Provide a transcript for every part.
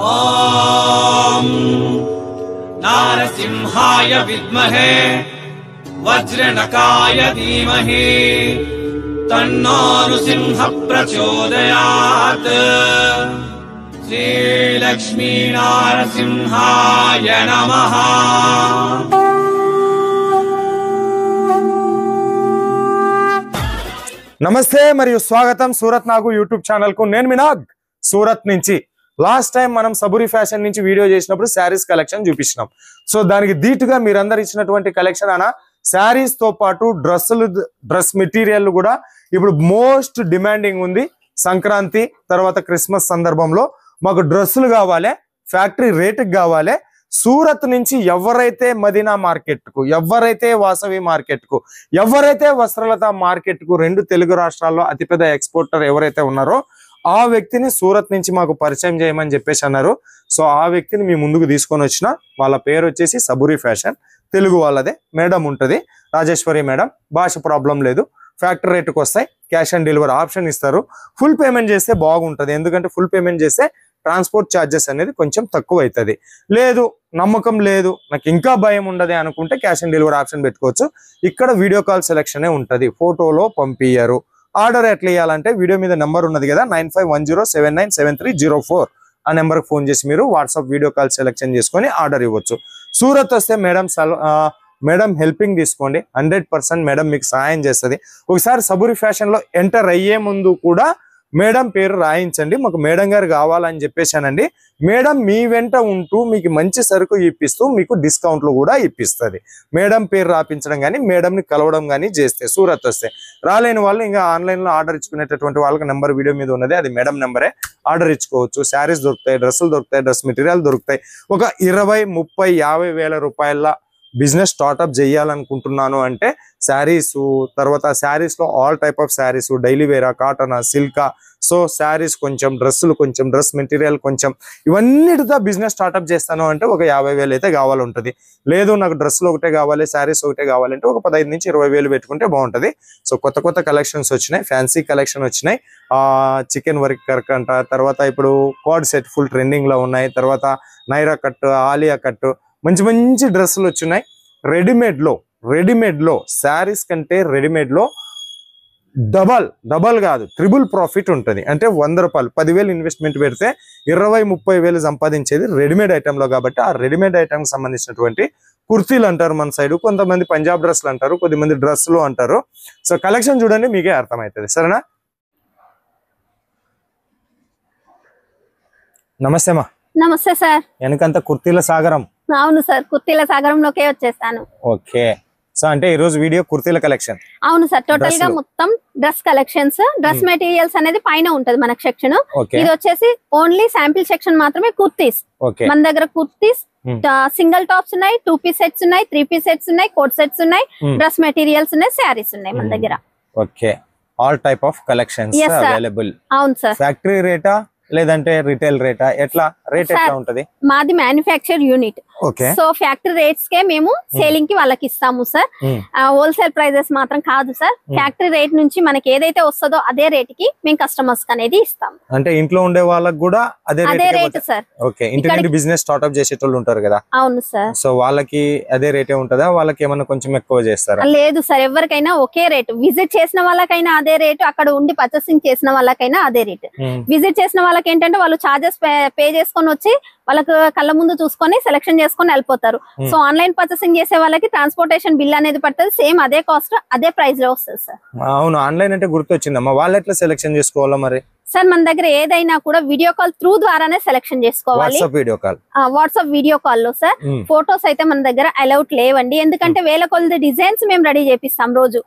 ఓం నారసింహాయ విద్మహే వజ్రనకాయ ధీమహి తన్నో నృసింహ ప్రచోదయాత్. శ్రీ లక్ష్మీ నారసింహాయ నమః. నమస్తే మరియు స్వాగతం సూరత్ నాగు యూట్యూబ్ ఛానల్ కు. నేను మినాగ్ సూరత్ నుంచి. లాస్ట్ టైం మనం సబూరి ఫ్యాషన్ నుంచి వీడియో చేసినప్పుడు శారీస్ కలెక్షన్ చూపించినాం. సో దానికి ధీటుగా మీరందరూ ఇచ్చినటువంటి కలెక్షన్ అన్న శారీస్ తో పాటు డ్రెస్ మెటీరియల్ కూడా ఇప్పుడు మోస్ట్ డిమాండింగ్ ఉంది. సంక్రాంతి తర్వాత క్రిస్మస్ సందర్భంలో మాకు డ్రెస్సులు కావాలి, ఫ్యాక్టరీ రేటుకి కావాలి. సూరత్ నుంచి ఎవరైతే మదీనా మార్కెట్ కు, ఎవరైతే వాసవి మార్కెట్ కు, ఎవరైతే వస్త్రలత మార్కెట్ కు, రెండు తెలుగు రాష్ట్రాల్లో అతిపెద్ద ఎక్స్పోర్టర్ ఎవరైతే ఉన్నారో ఆ వ్యక్తిని సూరత్ నుంచి మాకు పరిచయం చేయమని చెప్పేసి అన్నారు. సో ఆ వ్యక్తిని మీ ముందుకు తీసుకొని వచ్చిన. వాళ్ళ పేరు వచ్చేసి సబూరి ఫ్యాషన్. తెలుగు వాళ్ళదే. మేడం ఉంటది, రాజేశ్వరి మేడం. భాష ప్రాబ్లం లేదు. ఫ్యాక్టరీ రేటుకు వస్తాయి. క్యాష్ ఆన్ డెలివరీ ఆప్షన్ ఇస్తారు. ఫుల్ పేమెంట్ చేస్తే బాగుంటది. ఎందుకంటే ఫుల్ పేమెంట్ చేస్తే ట్రాన్స్పోర్ట్ ఛార్జెస్ అనేది కొంచెం తక్కువ అవుతుంది. లేదు నమ్మకం లేదు, నాకు ఇంకా భయం ఉండదు అనుకుంటే క్యాష్ ఆన్ డెలివరీ ఆప్షన్ పెట్టుకోవచ్చు. ఇక్కడ వీడియో కాల్ సెలెక్షన్ ఉంటది, ఫోటోలో పంపియ్యారు. ఆర్డర్ ఎట్లా ఇవ్వాలంటే వీడియో మీద నెంబర్ ఉన్నది కదా, 9510797304 ఆ నెంబర్కి ఫోన్ చేసి మీరు వాట్సాప్ వీడియో కాల్ సెలెక్షన్ చేసుకొని ఆర్డర్ ఇవ్వచ్చు. సూరత్ వస్తే మేడం హెల్పింగ్ తీసుకోండి. 100% మేడం మీకు సహాయం చేస్తుంది. ఒకసారి సబూరి ఫ్యాషన్ లో ఎంటర్ అయ్యే ముందు కూడా మేడం పేరు రాయించండి. మాకు మేడం గారు కావాలని చెప్పేసానండి. మేడం మీ వెంట ఉంటూ మీకు మంచి సరుకు ఇప్పిస్తూ మీకు డిస్కౌంట్లు కూడా ఇప్పిస్తుంది. మేడం పేరు రాపించడం కానీ మేడంని కలవడం కానీ చేస్తే సూరత్ వస్తే. రాలేని వాళ్ళు ఇంకా ఆన్లైన్ లో ఆర్డర్ ఇచ్చుకునేటటువంటి వాళ్ళకి నెంబర్ వీడియో మీద ఉన్నది, అది మేడం నెంబరే. ఆర్డర్ ఇచ్చుకోవచ్చు. శారీస్ దొరుకుతాయి, డ్రెస్సులు దొరుకుతాయి, డ్రెస్ మెటీరియల్ దొరుకుతాయి. ఒక 20, 30, 50 వేల రూపాయల బిజినెస్ స్టార్ట్అప్ చేయాలనుకుంటున్నాను అంటే శారీస్, తర్వాత శారీస్ లో all type of saris, daily వేరా, కాటన్, సిల్కా, సో శారీస్ కొంచెం, డ్రెస్సులు కొంచెం, డ్రెస్ మెటీరియల్ కొంచెం, ఇవన్నిటితో బిజినెస్ స్టార్ట్అప్ చేస్తాను అంటే ఒక 50,000 అయితే కావాలి ఉంటుంది. లేదు నాకు డ్రెస్సులు ఒకటే కావాలి, శారీస్ ఒకటే కావాలంటే ఒక 15 నుంచి 20,000 పెట్టుకుంటే బాగుంటది. సో కొత్త కలెక్షన్స్ వచ్చినాయి, ఫ్యాన్సీ కలెక్షన్ వచ్చినాయి. చికెన్ వర్క్ కర్క్ అంట, తర్వాత ఇప్పుడు కోడ్ సెట్ ఫుల్ ట్రెండింగ్ లో ఉన్నాయి. తర్వాత నైరా కట్, ఆలియా కట్, మంచి డ్రెస్సులు వచ్చినాయి. రెడీమేడ్ లో శారీస్ కంటే రెడీమేడ్ లో డబల్ కాదు ట్రిపుల్ ప్రాఫిట్ ఉంటుంది. అంటే 100 రూపాయలు 10,000 ఇన్వెస్ట్మెంట్ పెడితే 20-30,000 సంపాదించేది రెడీమేడ్ ఐటెంలో. కాబట్టి ఆ రెడీమేడ్ ఐటమ్ సంబంధించినటువంటి కుర్తీలు అంటారు మన సైడ్, కొంతమంది పంజాబ్ డ్రెస్సులు అంటారు, కొద్దిమంది డ్రెస్సులు అంటారు. సో కలెక్షన్ చూడండి, మీకే అర్థమవుతుంది. సరేనా? నమస్తే మా. నమస్తే సార్. వెనకంత కుర్తీల సాగరం. అవును సార్, కుర్తీల సాగరంలోకే వచ్చేసాను. ఓకే. సో అంటే ఈ రోజు వీడియో కుర్తీల కలెక్షన్. అవును సార్, టోటల్ గా మొత్తం డ్రెస్ కలెక్షన్స్, డ్రెస్ మెటీరియల్స్ అనేది పైన ఉంటది మనకు సెక్షన్. ఇది వచ్చేసి ఓన్లీ శాంపిల్ సెక్షన్ మాత్రమే. కుర్తీస్ మన దగ్గర కుర్తీస్ సింగిల్ టాప్స్ ఉన్నాయి, 2 పీస్ సెట్స్ ఉన్నాయి, 3 పీస్ సెట్స్ ఉన్నాయి, కోట్ సెట్స్ ఉన్నాయి, డ్రెస్ మెటీరియల్స్ ఉన్నాయి, శారీస్ ఉన్నాయి మన దగ్గర. Okay, all type of collections available. అవును సార్. ఫ్యాక్టరీ రేటా లేదంటే రిటైల్ రేటా? ఎట్లా రేట్ ఎట్లా ఉంటది? మాది manufacture unit. So factory rates కే మేము సేలింగ్ కి వాళ్ళకి ఇస్తాము సార్. హోల్సేల్ ప్రైజెస్ మాత్రం కాదు సార్. ఫ్యాక్టరీ రేట్ నుంచి మనకి ఏదైతే వస్తుందో అదే రేట్ కి మేము కస్టమర్స్ అనేది ఇస్తాం. అంటే ఇంట్లో ఉండే వాళ్ళకి కూడా అదే రేట్ సార్. ఓకే, ఇంటి నుండి బిజినెస్ స్టార్ట్అప్ చేసేటోళ్ళు ఉంటారు కదా. అవును సార్. సో వాళ్ళకి అదే రేటే ఉంటదా? వాళ్ళకి ఏమన్నా కొంచెం ఎక్కువ చేస్తారా? లేదు సార్, ఎవరికైనా ఒకే రేటు. విజిట్ చేసిన వాళ్ళకైనా అదే రేటు, అక్కడ ఉండి పర్చేసింగ్ చేసిన వాళ్ళకైనా అదే రేటు. విజిట్ చేసిన వాళ్ళకి ఏంటంటే వాళ్ళు చార్జెస్ పే చేసుకొని వచ్చి వాళ్ళకు కళ్ళ ముందు చూసుకొని సెలెక్షన్ చేసుకొని వెళ్ళిపోతారు. సో ఆన్లైన్ పర్చేసింగ్ చేసే వాళ్ళకి ట్రాన్స్పోర్టేషన్ బిల్ అనేది పడుతుంది. సేమ్ అదే కాస్ట్, అదే ప్రైస్ లో వస్తుంది సార్. అవును, ఆన్లైన్ అంటే గుర్తొచ్చిందమ్మా, వాళ్ళు ఎట్లా సెలెక్షన్ చేసుకోవాలా మరి? సార్ మన దగ్గర ఏదైనా కూడా వీడియో కాల్ త్రూ ద్వారానే సెలెక్షన్ చేసుకోవాలి. వాట్సాప్ వీడియో కాల్ లో సార్. ఫోటోస్ అయితే మన దగ్గర అలౌట్ లేవండి, ఎందుకంటే వేల కొద్ది డిజైన్స్ మేము రెడీ చేపిస్తాం రోజు.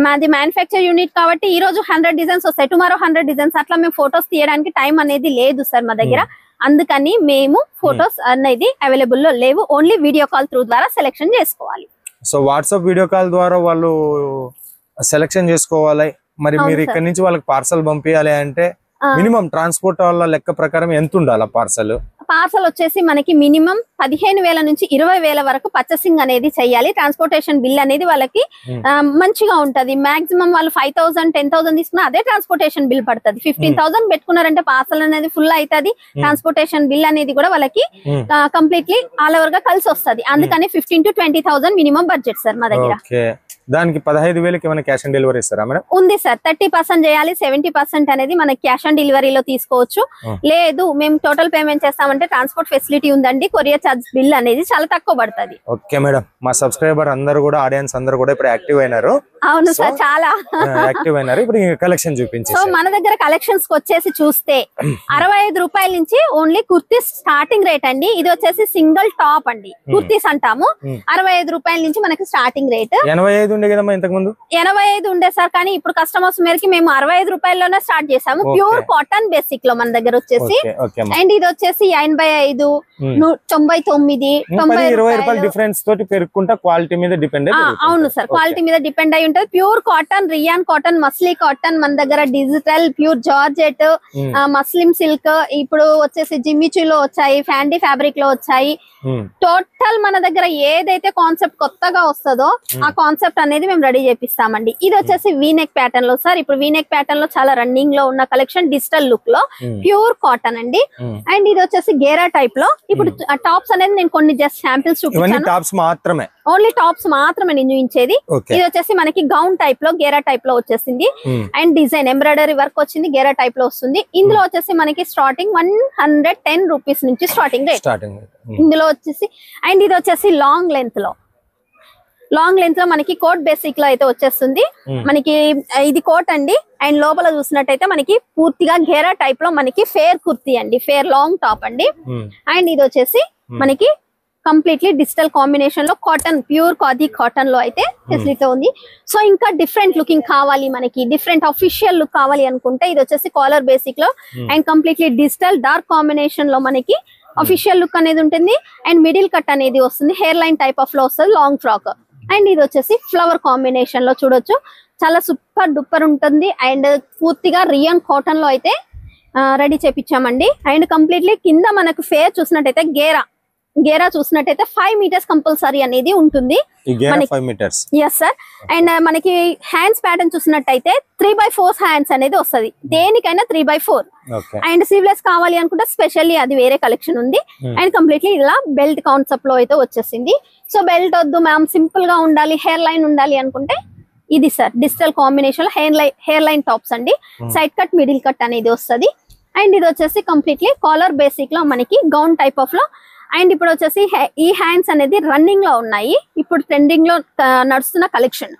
మాది మ్యానుఫ్యాక్చర్ యూనిట్ కాబట్టి ఈ రోజు 100 డిజైన్స్ వస్తాయి, టుమారో 100 డిజైన్స్. అట్లా మేము ఫోటోస్ తీయడానికి టైం అనేది లేదు సార్ మా దగ్గర. అందుకని మేము ఫోటోస్ అనేది అవైలబుల్ లో లేవు. ఓన్లీ వీడియో కాల్ త్రూ ద్వారా సెలెక్షన్ చేసుకోవాలి. సో వాట్సాప్ వీడియో కాల్ ద్వారా వాళ్ళు సెలెక్షన్ చేసుకోవాలి. మరి మీరు ఇక్కడ నుంచి వాళ్ళకి పార్సల్ పంపించాలి అంటే మినిమం ట్రాన్స్పోర్ట్ వాళ్ళ లెక్క ప్రకారం ఎంత ఉండాలి పార్సల్? పార్సల్ వచ్చేసి మనకి మినిమం 15,000 నుంచి 20,000 వరకు పర్చేసింగ్ అనేది చేయాలి. ట్రాన్స్పోర్టేషన్ బిల్ అనేది వాళ్ళకి మంచిగా ఉంటది. మాక్సిమం వాళ్ళు 5,000 10,000 తీసుకున్నా అదే ట్రాన్స్పోర్టేషన్ బిల్ పడుతుంది. 15,000 పెట్టుకున్నారంటే పార్సల్ అనేది ఫుల్ అవుతుంది. ట్రాన్స్పోర్టేషన్ బిల్ అనేది కూడా వాళ్ళకి కంప్లీట్లీ ఆల్ ఓవర్ గా కలిసి వస్తుంది. అందుకని 15,000 to 20,000 మినిమం బడ్జెట్ సార్ మా దగ్గర. దానికి 15,000 ఏమైనా క్యాష్ ఆన్ డెలివరీ ఇస్తారా మేడం? ఉంది సార్. 30% చేయాలి, 70% అనేది మనకి క్యాష్ ఆన్ డెలివరీలో తీసుకోవచ్చు. లేదు మేము టోటల్ పేమెంట్ చేస్తామంటే ట్రాన్స్పోర్ట్ ఫెసిలిటీ ఉందండి. కొరియర్ చార్జ్ బిల్ అనేది చాలా తక్కువ పడుతుంది. ఓకే మేడం, మా సబ్స్క్రైబర్ అందరూ కూడా ఆడియన్స్ అందరూ కూడా ఇప్పుడు యాక్టివ్ అయినారు. అవును సార్, చాలా యాక్టివ్ అయినారు. ఇప్పుడు కలెక్షన్ చూపించి సో మన దగ్గర కలెక్షన్స్ వచ్చేసి చూస్తే 65 రూపాయల నుంచి ఓన్లీ కుర్తీస్ స్టార్టింగ్ రేట్ అండి. ఇది వచ్చేసి సింగిల్ టాప్ అండి, కుర్తీస్ అంటాము. 65 రూపాయల నుంచి మనకి స్టార్టింగ్ రేట్. 85 ఉండే కదమ్మా ఇంతకు ముందు? 85 ఉండే సార్, కానీ ఇప్పుడు కస్టమర్స్ మేరకి మేము 65 రూపాయల్లోనే స్టార్ట్ చేసాము. ప్యూర్ కాటన్ బేసిక్ లో మన దగ్గర వచ్చేసి. అండ్ ఇది వచ్చేసి 85, 99, 90 డిఫరెన్స్ తోటి పెరుగుకుంటా క్వాలిటీ మీద డిపెండ్. అవును సార్, క్వాలిటీ మీద డిపెండ్ అయి ఉంటది. ప్యూర్ కాటన్, రియాన్ కాటన్, మస్లీ కాటన్ మన దగ్గర, డిజిటల్, ప్యూర్ జార్జెట్, మస్లిం సిల్క్, ఇప్పుడు వచ్చేసి జిమ్మిచూలో వచ్చాయి, ఫ్యాండీ ఫ్యాబ్రిక్ లో వచ్చాయి. టోటల్ మన దగ్గర ఏదైతే కాన్సెప్ట్ కొత్తగా వస్తుందో ఆ కాన్సెప్ట్ అనేది మేము రెడీ చేపిస్తామండి. ఇది వచ్చేసి వీనెక్ ప్యాటర్న్ లో సార్. ఇప్పుడు వీనెక్ ప్యాటర్న్ లో చాలా రన్నింగ్ లో ఉన్న కలెక్షన్, డిజిటల్ లుక్ లో ప్యూర్ కాటన్ అండి. అండ్ ఇది వచ్చేసి గేరా టైప్ లో. ఇప్పుడు టాప్స్ అనేది నేను కొన్ని జస్ట్ శాంపిల్స్ చూపించాను. టాప్స్ మాత్రమే, ఓన్లీ టాప్స్ మాత్రమే నేను చూపించేది. ఇది వచ్చేసి మనకి గౌన్ టైప్ లో, గేరా టైప్ లో వచ్చేసింది. అండ్ డిజైన్ ఎంబ్రాయిడరీ వర్క్ వచ్చింది, గేరా టైప్ లో వస్తుంది. ఇందులో వచ్చేసి మనకి స్టార్టింగ్ 110 రూపీస్ నుంచి స్టార్టింగ్ రేట్ ఇందులో వచ్చేసి. అండ్ ఇది వచ్చేసి లాంగ్ లెంత్ లో మనకి కోట్ బేసిక్ లో అయితే వచ్చేస్తుంది. మనకి ఇది కోట్ అండి. అండ్ లోపల చూసినట్టయితే మనకి పూర్తిగా గేరా టైప్ లో మనకి ఫేర్ కుర్తీ అండి, ఫేర్ లాంగ్ టాప్ అండి. అండ్ ఇది వచ్చేసి మనకి కంప్లీట్లీ డిజిటల్ కాంబినేషన్ లో కాటన్, ప్యూర్ ఖాదీ కాటన్ లో అయితే ఫెసిలిటీ ఉంది. సో ఇంకా డిఫరెంట్ లుకింగ్ కావాలి, మనకి డిఫరెంట్ అఫీషియల్ లుక్ కావాలి అనుకుంటే ఇది వచ్చేసి కాలర్ బేసిక్ లో and completely digital dark combination లో మనకి అఫీషియల్ లుక్ అనేది ఉంటుంది. అండ్ మిడిల్ కట్ అనేది వస్తుంది, హెయిర్ లైన్ టైప్ ఆఫ్ లో వస్తుంది, లాంగ్ ఫ్రాక్. అండ్ ఇది వచ్చేసి ఫ్లవర్ కాంబినేషన్ లో చూడొచ్చు, చాలా సూపర్ డూపర్ ఉంటుంది. అండ్ పూర్తిగా రియాన్ కాటన్ లో అయితే రెడీ చేపించామండి. అండ్ కంప్లీట్లీ కింద మనకు ఫేర్ చూసినట్టయితే గేరా చూసినట్టయితే 5 మీటర్స్ కంపల్సరీ అనేది ఉంటుంది. Yes sir. అండ్ మనకి హ్యాండ్స్ ప్యాటర్న్ చూసినట్టయితే 3/4 హ్యాండ్స్ అనేది వస్తుంది, దేనికైనా 3/4. అండ్ స్లీవ్లెస్ కావాలి అనుకుంటే స్పెషల్లీ అది వేరే కలెక్షన్ ఉంది. అండ్ కంప్లీట్లీ ఇలా బెల్ట్ కాన్సెప్ట్ లో అయితే వచ్చేసింది. సో బెల్ట్ వద్దు మ్యామ్, సింపుల్ గా ఉండాలి, హెయిర్ లైన్ ఉండాలి అనుకుంటే ఇది సార్ డిజిటల్ కాంబినేషన్ లో హెయిర్ లైన్ టాప్స్ అండి. సైడ్ కట్, మిడిల్ కట్ అనేది వస్తుంది. అండ్ ఇది వచ్చేసి కంప్లీట్లీ కాలర్ బేసిక్ లో మనకి గౌన్ టైప్ ఆఫ్ లో. అండ్ ఇప్పుడు వచ్చేసి ఈ హ్యాండ్స్ అనేది రన్నింగ్ లో ఉన్నాయి, ఇప్పుడు ట్రెండింగ్ లో నడుస్తున్న కలెక్షన్.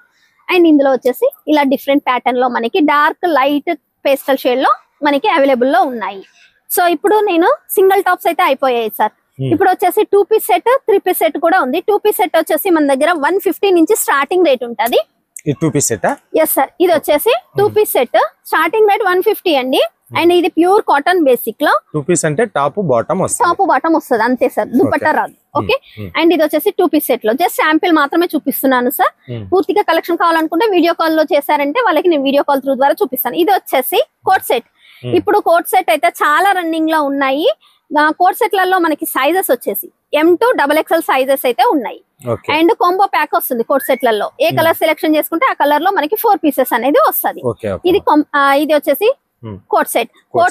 అండ్ ఇందులో వచ్చేసి ఇలా డిఫరెంట్ ప్యాటర్న్ లో మనకి డార్క్, లైట్, పేస్టల్ షేడ్ లో మనకి అవైలబుల్ లో ఉన్నాయి. సో ఇప్పుడు నేను సింగిల్ టాప్స్ అయితే అయిపోయాయి సార్. ఇప్పుడు వచ్చేసి 2 పీస్ సెట్, 3 పీస్ సెట్ కూడా ఉంది. 2 పీస్ సెట్ వచ్చేసి మన దగ్గర 150 నుంచి స్టార్టింగ్ రేట్ ఉంటది. Yes sir. ఇది వచ్చేసి 2 పీస్ సెట్, స్టార్టింగ్ రేట్ 150 అండి. అండ్ ఇది ప్యూర్ కాటన్ బేసిక్ లో 2 పీస్ అంటే టాప్ బాటమ్ వస్తుంది అంతే సార్, దుపట్టా రాదు. ఓకే. అండ్ ఇది వచ్చేసి 2 పీస్ సెట్ లో జస్ట్ శాంపిల్ మాత్రమే చూపిస్తున్నాను సార్. పూర్తిగా కలెక్షన్ కావాలనుకుంటే వీడియో కాల్ లో చేశారంటే వాళ్ళకి నేను వీడియో కాల్ త్రూ ద్వారా చూపిస్తాను. ఇది వచ్చేసి కోట్ సెట్. ఇప్పుడు కోట్ సెట్ అయితే చాలా రన్నింగ్ లో ఉన్నాయి. కోట్ సెట్లలో మనకి సైజెస్ వచ్చేసి M to XXL సైజెస్ అయితే ఉన్నాయి. అండ్ కాంబో ప్యాక్ వస్తుంది కోట్ సెట్లలో. ఏ కలర్ సెలెక్షన్ చేసుకుంటే ఆ కలర్ లో మనకి 4 పీసెస్ అనేది వస్తుంది. ఇది వచ్చేసి కోట్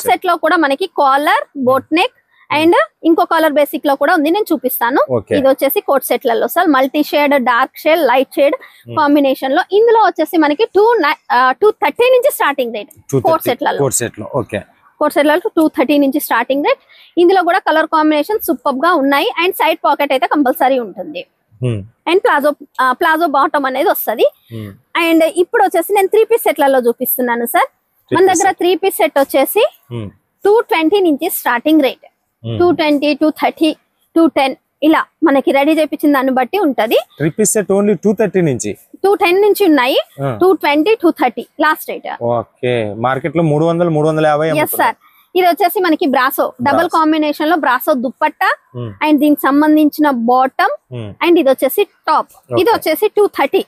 సెట్ లో కూడా మనకి కాలర్, బోట్ నెక్ అండ్ ఇంకో కలర్ బేసిక్ లో కూడా ఉంది, నేను చూపిస్తాను. ఇది వచ్చేసి కోట్ సెట్లలో sir multi shade, dark shade, light shade combination లో. ఇందులో వచ్చేసి మనకి 230 నుంచి స్టార్టింగ్ రేట్ కోట్ సెట్లలో. కోట్ సెట్లలో 230 నుంచి స్టార్టింగ్ రేట్. ఇందులో కూడా కలర్ కాంబినేషన్ సూపర్ గా ఉన్నాయి. అండ్ సైడ్ పాకెట్ అయితే కంపల్సరీ ఉంటుంది. అండ్ ప్లాజో బాటమ్ అనేది వస్తుంది. అండ్ ఇప్పుడు వచ్చేసి నేను 3 పీస్ సెట్లలో చూపిస్తున్నాను సార్. మన దగ్గర 3 పీస్ సెట్ వచ్చేసి 220 నుంచి స్టార్టింగ్ రేట్, 220, 230, 210 ఇలా మనకి రెడీ చేయించిన దాన్ని బట్టి ఉంటది. 3 పీస్ సెట్ ఓన్లీ 230 నుంచి 210 నుంచి ఉన్నాయి, 220, 230 లాస్ట్ రేట్. ఓకే. మార్కెట్ లో 300, 350. Yes sir. ఇది వచ్చేసి మనకి బ్రాసో డబుల్ కాంబినేషన్ లో బ్రాసో దుప్పట్టా అండ్ దీనికి సంబంధించిన బాటమ్. అండ్ ఇది వచ్చేసి టాప్. ఇది వచ్చేసి 230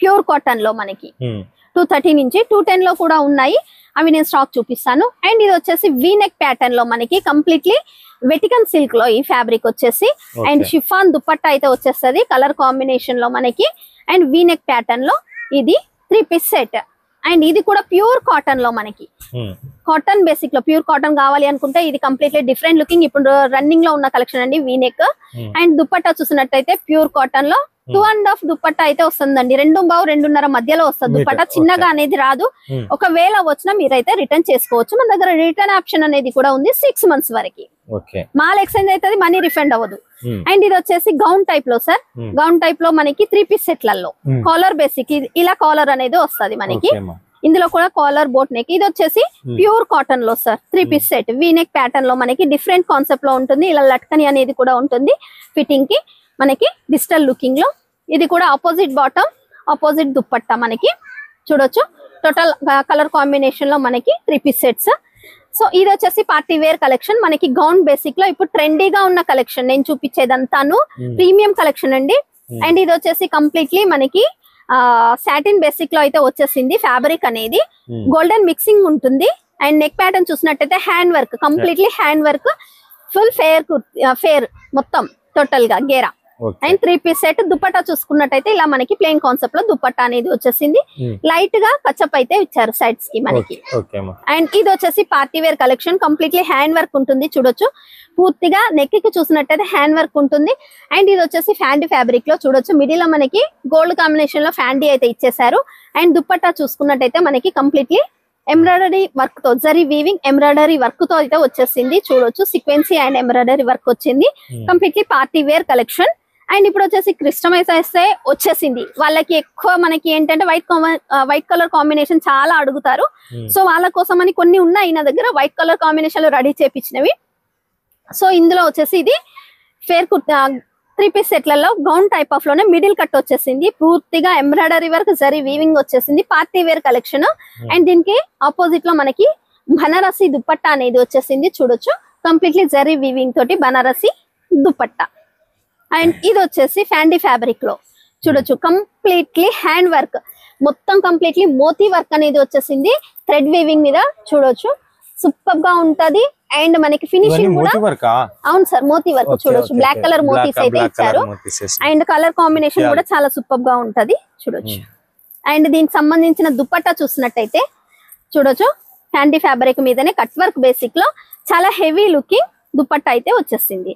ప్యూర్ కాటన్ లో మనకి 230 నుంచి 210 లో కూడా ఉన్నాయి, అవి నేను స్టాక్ చూపిస్తాను. అండ్ ఇది వచ్చేసి వీనెక్ ప్యాటర్న్ లో మనకి కంప్లీట్లీ వెటికన్ సిల్క్ లో ఈ ఫ్యాబ్రిక్ వచ్చేసి, అండ్ షిఫాన్ దుపట్టా అయితే వచ్చేస్తుంది కలర్ కాంబినేషన్ లో మనకి. అండ్ వీనెక్ ప్యాటర్న్ లో ఇది 3 పీస్ సెట్. అండ్ ఇది కూడా ప్యూర్ కాటన్ లో మనకి, కాటన్ బేసిక్ లో ప్యూర్ కాటన్ కావాలి అనుకుంటే ఇది కంప్లీట్లీ డిఫరెంట్ లుకింగ్, ఇప్పుడు రన్నింగ్ లో ఉన్న కలెక్షన్ అండి వీనెక్. అండ్ దుపట్టా చూసినట్టయితే ప్యూర్ కాటన్ లో 2.5 దుపట్టా అయితే వస్తుందండి, 2.5-2.5 మధ్యలో వస్తుంది దుపట్టా, చిన్నగా అనేది రాదు. ఒకవేళ వచ్చినా మీరైతే రిటర్న్ చేసుకోవచ్చు, మన దగ్గర రిటర్న్ ఆప్షన్ అనేది కూడా ఉంది 6 months వరకు. మాల్ ఎక్స్చేంజ్ అయితే మనీ రిఫండ్ అవ్వదు. అండ్ ఇది వచ్చేసి గౌన్ టైప్ లో సార్, గౌన్ టైప్ లో మనకి 3 పీస్ సెట్లలో కాలర్ బేసిక్ ఇలా కాలర్ అనేది వస్తుంది మనకి, ఇందులో కూడా కాలర్ బోట్ నెక్. ఇది వచ్చేసి ప్యూర్ కాటన్ లో sir 3 piece set V neck pattern లో మనకి డిఫరెంట్ కాన్సెప్ట్ లో ఉంటుంది, ఇలా లట్కని అనేది కూడా ఉంటుంది ఫిట్టింగ్ కి మనకి డిజిటల్ లుకింగ్ లో. ఇది కూడా ఆపోజిట్ బాటమ్ ఆపోజిట్ దుప్పట్టా మనకి చూడొచ్చు, టోటల్ కలర్ కాంబినేషన్ లో మనకి 3 పీస్ సెట్స్. సో ఇది వచ్చేసి పార్టీ వేర్ కలెక్షన్ మనకి గౌన్ బేసిక్ లో ఇప్పుడు ట్రెండీగా ఉన్న కలెక్షన్ నేను చూపించేదంతాను ప్రీమియం కలెక్షన్ అండి. అండ్ ఇది వచ్చేసి కంప్లీట్లీ మనకి సాటిన్ బేసిక్ లో అయితే వచ్చేసింది, ఫ్యాబ్రిక్ అనేది గోల్డెన్ మిక్సింగ్ ఉంటుంది. అండ్ నెక్ ప్యాటర్న్ చూసినట్టయితే hand work, completely hand work, full fair మొత్తం టోటల్ గా గేరా. అండ్ 3 పీస్ సెట్ దుపట్టా చూసుకున్నట్టయితే ఇలా మనకి ప్లెయిన్ కాన్సెప్ట్ లో దుపట్టా అనేది వచ్చేసింది, లైట్ గా కచ్చప్ అయితే ఇచ్చారు సైడ్స్ కి మనకి. అండ్ ఇది వచ్చేసి party wear collection, completely hand work ఉంటుంది చూడొచ్చు, పూర్తిగా నెక్ కి చూసినట్టయితే హ్యాండ్ వర్క్ ఉంటుంది. అండ్ ఇది వచ్చేసి ఫ్యాండీ ఫ్యాబ్రిక్ లో చూడొచ్చు, మిడిల్ లో మనకి గోల్డ్ కాంబినేషన్ లో ఫ్యాండీ అయితే ఇచ్చేసారు. అండ్ దుపట్టా చూసుకున్నట్టయితే మనకి కంప్లీట్లీ ఎంబ్రాయిడరీ వర్క్ తో జరీ వీవింగ్ ఎంబ్రాయిడరీ వర్క్ తో అయితే వచ్చేసింది చూడొచ్చు, సీక్వెన్సీ అండ్ ఎంబ్రాయిడరీ వర్క్ వచ్చింది, completely party wear collection. And ఇప్పుడు వచ్చేసి క్రిస్టమైజ్ అయితే వచ్చేసింది, వాళ్ళకి ఎక్కువ మనకి ఏంటంటే వైట్ కలర్ కాంబినేషన్ చాలా అడుగుతారు, సో వాళ్ళ కోసం అని కొన్ని ఉన్నాయి నా దగ్గర వైట్ కలర్ కాంబినేషన్ లో రెడీ చేపించినవి. సో ఇందులో వచ్చేసి ఇది ఫేర్ 3 పీస్ సెట్లలో గౌన్ టైప్ ఆఫ్ లోనే మిడిల్ కట్ వచ్చేసింది, పూర్తిగా ఎంబ్రాయిడరీ వర్క్ జరీ వీవింగ్ వచ్చేసింది, పార్టీ వేర్ కలెక్షన్. అండ్ దీనికి ఆపోజిట్ లో మనకి బనారసి దుపట్టా అనేది వచ్చేసింది చూడొచ్చు, కంప్లీట్లీ జరీ వీవింగ్ తోటి బనారసి దుపట్టా. అండ్ ఇది వచ్చేసి ఫ్యాండీ ఫ్యాబ్రిక్ లో చూడొచ్చు, కంప్లీట్లీ హ్యాండ్ వర్క్, మొత్తం కంప్లీట్లీ మోతీ వర్క్ అనేది వచ్చేసింది థ్రెడ్ వీవింగ్ మీద చూడొచ్చు, సూపర్ గా ఉంటది. అండ్ మనకి ఫినిషింగ్ కూడా అవును సార్ మోతీ వర్క్ చూడొచ్చు, బ్లాక్ కలర్ మోతీస్ అయితే ఇచ్చారు. అండ్ కలర్ కాంబినేషన్ కూడా చాలా సూపర్ గా ఉంటది చూడొచ్చు. అండ్ దీనికి సంబంధించిన దుపట్టా చూసినట్టయితే చూడొచ్చు, ఫ్యాండీ ఫ్యాబ్రిక్ మీదనే కట్ వర్క్ బేసిక్ లో చాలా హెవీ లుకింగ్ దుపట్టా అయితే వచ్చేసింది.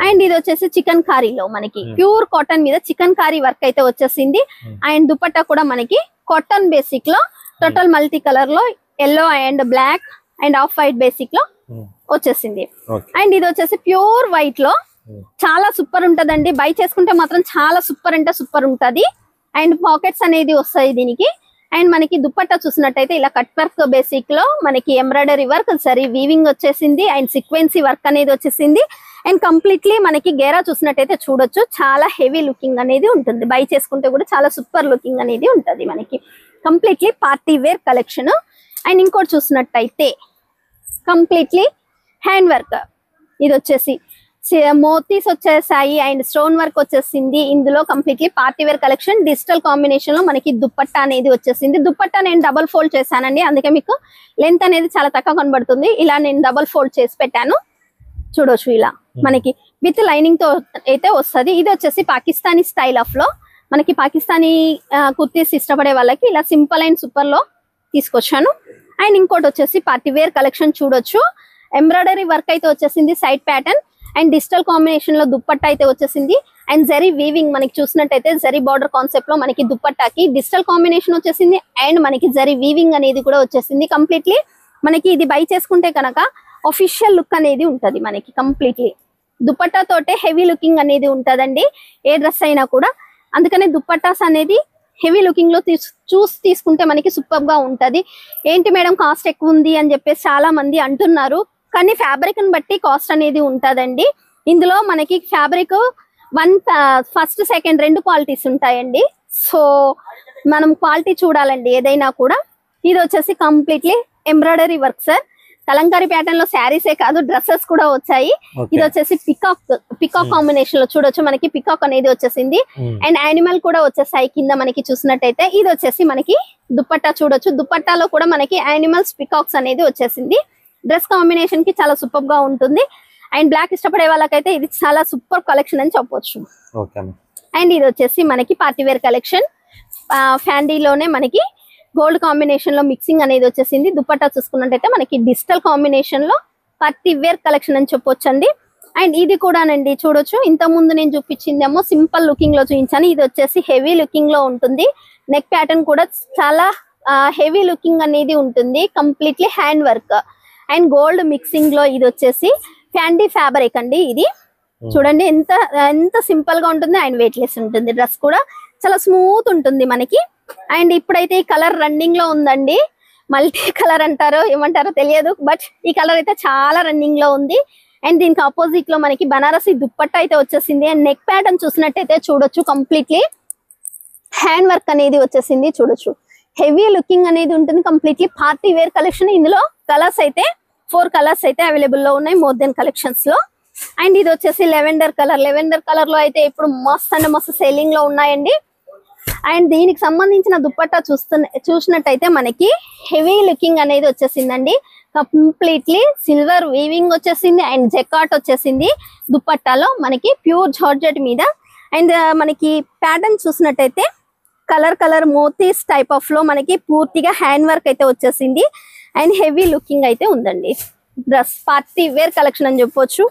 అండ్ ఇది వచ్చేసి చికెన్ కారీలో మనకి ప్యూర్ కాటన్ మీద చికెన్ కారీ వర్క్ అయితే వచ్చేసింది. అండ్ దుపట్టా కూడా మనకి కాటన్ బేసిక్ లో టోటల్ మల్టీ కలర్ లో yellow and black and off white basic లో వచ్చేసింది. అండ్ ఇది వచ్చేసి ప్యూర్ వైట్ లో చాలా సూపర్ ఉంటదండి, బై చేసుకుంటే మాత్రం చాలా సూపర్ అంటే సూపర్ ఉంటది. అండ్ పాకెట్స్ అనేది వస్తాయి దీనికి. అండ్ మనకి దుపట్టా చూసినట్టయితే ఇలా కట్ వర్క్ బేసిక్ లో మనకి ఎంబ్రాయిడరీ వర్క్ సరీ వీవింగ్ వచ్చేసింది, అండ్ సీక్వెన్సీ వర్క్ అనేది వచ్చేసింది. అండ్ కంప్లీట్లీ మనకి గేరా చూసినట్టయితే చూడొచ్చు, చాలా హెవీ లుకింగ్ అనేది ఉంటుంది, బై చేసుకుంటే కూడా చాలా సూపర్ లుకింగ్ అనేది ఉంటది మనకి, completely party wear collection. And ఇంకోటి చూసినట్టయితే కంప్లీట్లీ హ్యాండ్ వర్క్, ఇది వచ్చేసి మోతీస్ వచ్చేసాయి అండ్ స్టోన్ వర్క్ వచ్చేసింది. ఇందులో completely party wear collection, digital combination లో మనకి దుపట్టా అనేది వచ్చేసింది. దుపట్టా నేను డబల్ ఫోల్డ్ చేశానండి, అందుకే మీకు లెంత్ అనేది చాలా తక్కువ కనబడుతుంది. ఇలా నేను డబల్ ఫోల్డ్ చేసి పెట్టాను చూడొచ్చు, ఇలా మనకి విత్ లైనింగ్ తో అయితే వస్తుంది. ఇది వచ్చేసి పాకిస్తానీ స్టైల్ ఆఫ్ లో మనకి పాకిస్తానీ కుర్తీస్ ఇష్టపడే వాళ్ళకి ఇలా సింపుల్ అండ్ సూపర్ లో తీసుకొచ్చాను. అండ్ ఇంకోటి వచ్చేసి పార్టీ వేర్ కలెక్షన్ చూడొచ్చు, ఎంబ్రాయిడరీ వర్క్ అయితే వచ్చేసింది, side pattern and digital combination లో దుపట్టా అయితే వచ్చేసింది. అండ్ జరీ వీవింగ్ మనకి చూసినట్టయితే జరీ బార్డర్ కాన్సెప్ట్ లో మనకి దుపట్టాకి డిజిటల్ కాంబినేషన్ వచ్చేసింది. అండ్ మనకి జరీ వీవింగ్ అనేది కూడా వచ్చేసింది. కంప్లీట్లీ మనకి ఇది బై చేసుకుంటే కనుక ఆఫీషియల్ లుక్ అనేది ఉంటది మనకి, కంప్లీట్లీ దుపట్టా తోటే హెవీ లుకింగ్ అనేది ఉంటదండి ఏ డ్రెస్ అయినా కూడా. అందుకనే దుపట్టాస్ అనేది హెవీ లుకింగ్ లో చూసి తీసుకుంటే మనకి సూపర్ గా ఉంటది. ఏంటి మేడం కాస్ట్ ఎక్కువ ఉంది అని చెప్పేసి చాలా మంది అంటున్నారు, కానీ ఫ్యాబ్రిక్ ని బట్టి కాస్ట్ అనేది ఉంటదండి. ఇందులో మనకి ఫ్యాబ్రిక్ ఫస్ట్ సెకండ్ 2 క్వాలిటీస్ ఉంటాయండి, సో మనం క్వాలిటీ చూడాలండి ఏదైనా కూడా. ఇది వచ్చేసి completely embroidery work sir, Kalamkari pattern లో శారీసే కాదు డ్రెస్సెస్ కూడా వచ్చాయి. ఇది వచ్చేసి పికాక్ కాంబినేషన్ లో చూడొచ్చు, మనకి పికాక్ అనేది వచ్చేసింది. అండ్ యానిమల్ కూడా వచ్చేసాయి కింద మనకి చూసినట్టయితే. ఇది వచ్చేసి మనకి దుపట్టా చూడొచ్చు, దుపట్టాలో కూడా మనకి యానిమల్స్ పికాక్స్ అనేది వచ్చేసింది. డ్రెస్ కాంబినేషన్ కి చాలా సూపర్ గా ఉంటుంది. అండ్ బ్లాక్ ఇష్టపడే వాళ్ళకైతే ఇది చాలా సూపర్ కలెక్షన్ అని చెప్పొచ్చు. అండ్ ఇది వచ్చేసి మనకి పార్టీ వేర్ కలెక్షన్, ఫ్యాండీలోనే మనకి గోల్డ్ కాంబినేషన్ లో మిక్సింగ్ అనేది వచ్చేసింది. దుపట్టా చూసుకున్నట్టయితే మనకి డిజిటల్ కాంబినేషన్ లో పార్టీ వేర్ కలెక్షన్ అని చెప్పొచ్చండి. అండ్ ఇది కూడానండి చూడొచ్చు, ఇంత ముందు నేను చూపించిందేమో సింపుల్ లుకింగ్ లో చూపించాను, ఇది వచ్చేసి హెవీ లుకింగ్ లో ఉంటుంది. నెక్ ప్యాటర్న్ కూడా చాలా హెవీ లుకింగ్ అనేది ఉంటుంది, completely hand work and gold mixing లో. ఇది వచ్చేసి ఫ్యాండీ ఫ్యాబ్రిక్ అండి. ఇది చూడండి ఎంత సింపుల్ గా ఉంటుంది అండ్ వెయిట్ లెస్ ఉంటుంది. డ్రెస్ కూడా చాలా స్మూత్ ఉంటుంది మనకి. అండ్ ఇప్పుడైతే ఈ కలర్ రన్నింగ్ లో ఉందండి, మల్టీ కలర్ అంటారో ఏమంటారో తెలియదు, బట్ ఈ కలర్ అయితే చాలా రన్నింగ్ లో ఉంది. అండ్ దీనికి ఆపోజిట్ లో మనకి బనారసి దుప్పట్టా అయితే వచ్చేసింది. అండ్ నెక్ ప్యాటర్న్ చూసినట్టయితే చూడొచ్చు, కంప్లీట్లీ హ్యాండ్ వర్క్ అనేది వచ్చేసింది. చూడొచ్చు హెవీ లుకింగ్ అనేది ఉంటుంది, కంప్లీట్లీ పార్టీ వేర్ కలెక్షన్. ఇందులో కలర్స్ అయితే 4 కలర్స్ అయితే అవైలబుల్ లో ఉన్నాయి మోర్ దెన్ కలెక్షన్స్ లో. అండ్ ఇది వచ్చేసి లెవెండర్ కలర్ లో అయితే ఇప్పుడు మస్త్ అంటే మస్తు సేలింగ్ లో ఉన్నాయండి. అండ్ దీనికి సంబంధించిన దుపట్టా చూసినట్టయితే మనకి హెవీ లుకింగ్ అనేది వచ్చేసిందండి, కంప్లీట్లీ సిల్వర్ వీవింగ్ వచ్చేసింది అండ్ జెకాట్ వచ్చేసింది దుపట్టాలో మనకి ప్యూర్ జార్జెట్ మీద. అండ్ మనకి ప్యాటర్న్ చూసినట్టయితే కలర్ మోతీస్ టైప్ ఆఫ్ లో మనకి పూర్తిగా హ్యాండ్ వర్క్ అయితే వచ్చేసింది అండ్ హెవీ లుకింగ్ అయితే ఉందండి. డ్రెస్ పార్టీ వేర్ కలెక్షన్ అని చెప్పొచ్చు.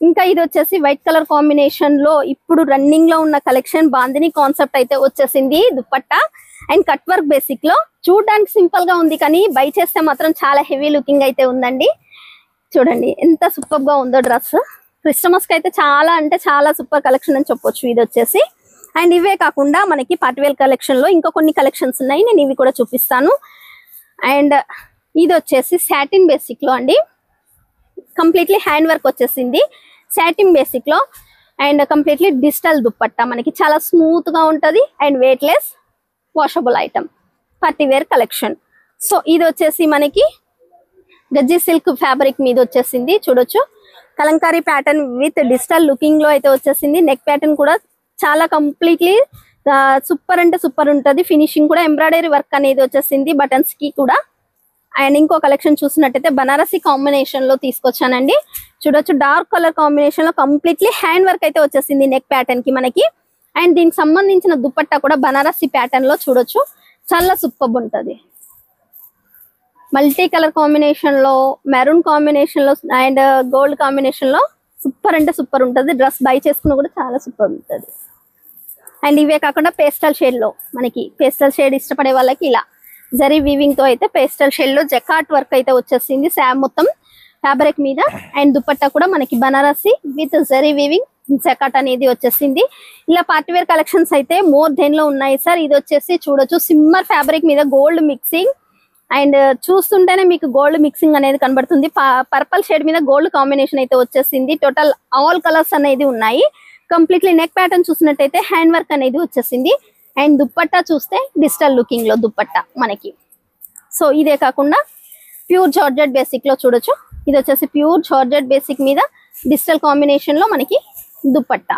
ఇంకా ఇది వచ్చేసి వైట్ కలర్ కాంబినేషన్ లో ఇప్పుడు రన్నింగ్ లో ఉన్న కలెక్షన్, బాందిని కాన్సెప్ట్ అయితే వచ్చేసింది dupatta and cut work basic లో. చూడడానికి సింపుల్ గా ఉంది కానీ బై చేస్తే మాత్రం చాలా హెవీ లుకింగ్ అయితే ఉందండి. చూడండి ఎంత సూపర్ గా ఉందో డ్రెస్. క్రిస్టమస్ కి అయితే చాలా అంటే చాలా సూపర్ కలెక్షన్ అని చెప్పొచ్చు ఇది వచ్చేసి. అండ్ ఇవే కాకుండా మనకి పార్టీవేర్ కలెక్షన్ లో ఇంకా కొన్ని కలెక్షన్స్ ఉన్నాయి, నేను ఇవి కూడా చూపిస్తాను. అండ్ ఇది వచ్చేసి సాటిన్ బేసిక్ లో అండి, కంప్లీట్లీ హ్యాండ్ వర్క్ వచ్చేసింది సాటిన్ బేసిక్ లో. అండ్ కంప్లీట్లీ డిజిటల్ దుపట్టా మనకి చాలా స్మూత్ గా ఉంటది and weightless washable item party wear collection. So ఇది వచ్చేసి మనకి గజ్జి సిల్క్ ఫ్యాబ్రిక్ మీద వచ్చేసింది. చూడొచ్చు kalamkari pattern with digital looking లో అయితే వచ్చేసింది. నెక్ ప్యాటర్న్ కూడా చాలా కంప్లీట్లీ సూపర్ అంటే సూపర్ ఉంటది. ఫినిషింగ్ కూడా ఎంబ్రాయిడరీ వర్క్ అనేది వచ్చేసింది బటన్స్ కి కూడా. అండ్ ఇంకో కలెక్షన్ చూసినట్టయితే బనారసి కాంబినేషన్ లో తీసుకొచ్చానండి. చూడొచ్చు డార్క్ కలర్ కాంబినేషన్ లో కంప్లీట్లీ హ్యాండ్ వర్క్ అయితే వచ్చేసింది నెక్ ప్యాటర్న్ కి మనకి. అండ్ దీనికి సంబంధించిన దుపట్టా కూడా బనారసి ప్యాటర్న్ లో చూడొచ్చు, చాలా సూపర్ ఉంటది. మల్టీ కలర్ కాంబినేషన్ లో, మెరూన్ కాంబినేషన్ లో అండ్ గోల్డ్ కాంబినేషన్ లో సూపర్ అంటే సూపర్ ఉంటది. డ్రెస్ బై చేసుకున్న కూడా చాలా సూపర్ ఉంటది. అండ్ ఇవే కాకుండా పేస్టల్ షేడ్ లో మనకి, పేస్టల్ షేడ్ ఇష్టపడే వాళ్ళకి ఇలా జరీ వీవింగ్ తో అయితే పేస్టల్ షేడ్ లో జకాట్ వర్క్ అయితే వచ్చేసింది మొత్తం ఫ్యాబ్రిక్ మీద. అండ్ దుపట్టా కూడా మనకి బనారసి విత్ జరీ వీవింగ్ జకాట్ అనేది వచ్చేసింది. ఇలా పార్టీవేర్ కలెక్షన్స్ అయితే మోర్ దెన్ లో ఉన్నాయి సార్. ఇది వచ్చేసి చూడొచ్చు సిమ్మర్ ఫ్యాబ్రిక్ మీద గోల్డ్ మిక్సింగ్, అండ్ చూస్తుంటేనే మీకు గోల్డ్ మిక్సింగ్ అనేది కనబడుతుంది. పర్పల్ షేడ్ మీద గోల్డ్ కాంబినేషన్ అయితే వచ్చేసింది. టోటల్ ఆల్ కలర్స్ అనేది ఉన్నాయి. కంప్లీట్లీ నెక్ ప్యాటర్న్ చూసినట్టయితే హ్యాండ్ వర్క్ అనేది వచ్చేసింది. అండ్ దుపట్టా చూస్తే డిజిటల్ లుకింగ్ లో దుపట్టా మనకి. సో ఇదే కాకుండా ప్యూర్ జార్జెట్ బేసిక్ లో చూడొచ్చు, ఇది వచ్చేసి ప్యూర్ జార్జెట్ బేసిక్ మీద డిజిటల్ కాంబినేషన్ లో మనకి దుపట్టా.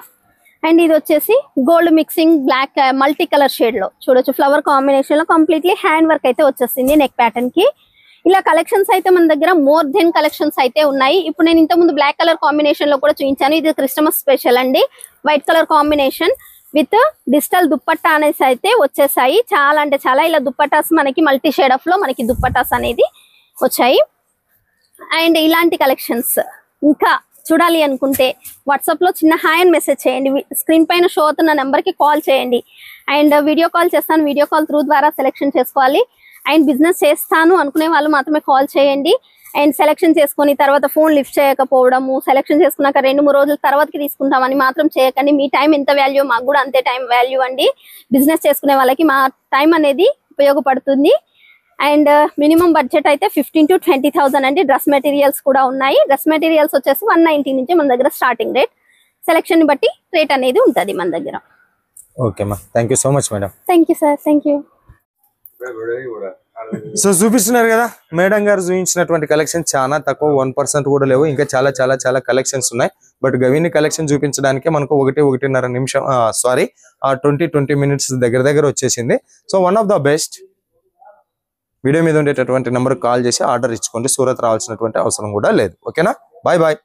అండ్ ఇది వచ్చేసి gold mixing black multi colour shade లో చూడొచ్చు, ఫ్లవర్ కాంబినేషన్ లో కంప్లీట్లీ హ్యాండ్ వర్క్ అయితే వచ్చేసింది నెక్ ప్యాటర్న్ కి. ఇలా కలెక్షన్స్ అయితే మన దగ్గర మోర్ దెన్ కలెక్షన్స్ అయితే ఉన్నాయి. ఇప్పుడు నేను ఇంతకుముందు బ్లాక్ కలర్ కాంబినేషన్ లో కూడా చూపించాను, ఇది క్రిస్టమస్ స్పెషల్ అండి. White colour combination with digital dupatta అనేసి అయితే వచ్చేసాయి. చాలా అంటే చాలా ఇలా దుపట్టాస్ మనకి మల్టీ షేడ్ ఆఫ్ లో మనకి దుపట్టాస్ అనేది వచ్చాయి. అండ్ ఇలాంటి కలెక్షన్స్ ఇంకా చూడాలి అనుకుంటే వాట్సాప్ లో చిన్న హాయ్ అని మెసేజ్ చేయండి, స్క్రీన్ పైన షో అవుతున్న నెంబర్ కి కాల్ చేయండి. అండ్ వీడియో కాల్ చేస్తాను, వీడియో కాల్ త్రూ ద్వారా సెలెక్షన్ చేసుకోవాలి. అండ్ బిజినెస్ చేస్తాను అనుకునే వాళ్ళు మాత్రమే కాల్ చేయండి. అండ్ సెలెక్షన్ చేసుకుని తర్వాత ఫోన్ లిఫ్ట్ చేయకపోవడము, సెలెక్షన్ చేసుకున్నాక 2-3 రోజుల తర్వాతకి తీసుకుంటామని మాత్రం చేయకండి. మీ టైం ఎంత వాల్యూ మాకు కూడా అంతే టైం వాల్యూ అండి. బిజినెస్ చేసుకునే వాళ్ళకి మా టైం అనేది ఉపయోగపడుతుంది. అండ్ మినిమం బడ్జెట్ అయితే 15,000 to 20,000 అండి. డ్రెస్ మెటీరియల్స్ కూడా ఉన్నాయి. డ్రెస్ మెటీరియల్స్ వచ్చేసి 190 నుంచి మన దగ్గర స్టార్టింగ్ రేట్. సెలెక్షన్ బట్టి రేట్ అనేది ఉంటుంది మన దగ్గర. ఓకే మా, thank you so much madam. Thank you sir, thank you. So చూపిస్తున్నారు కదా మేడం గారు చూపించినటువంటి కలెక్షన్ చాలా తక్కువ, 1% కూడా లేవు. ఇంకా చాలా చాలా చాలా కలెక్షన్స్ ఉన్నాయి. బట్ గవిని కలెక్షన్ చూపించడానికి మనకు 1.5 నిమిషం 20 minutes దగ్గర వచ్చేసింది. So one of the best. Video మీద ఉండేటటువంటి నెంబర్ కాల్ చేసి ఆర్డర్ ఇచ్చుకోండి. సూరత్ రావాల్సినటువంటి అవసరం కూడా లేదు. ఓకేనా, బాయ్ బాయ్.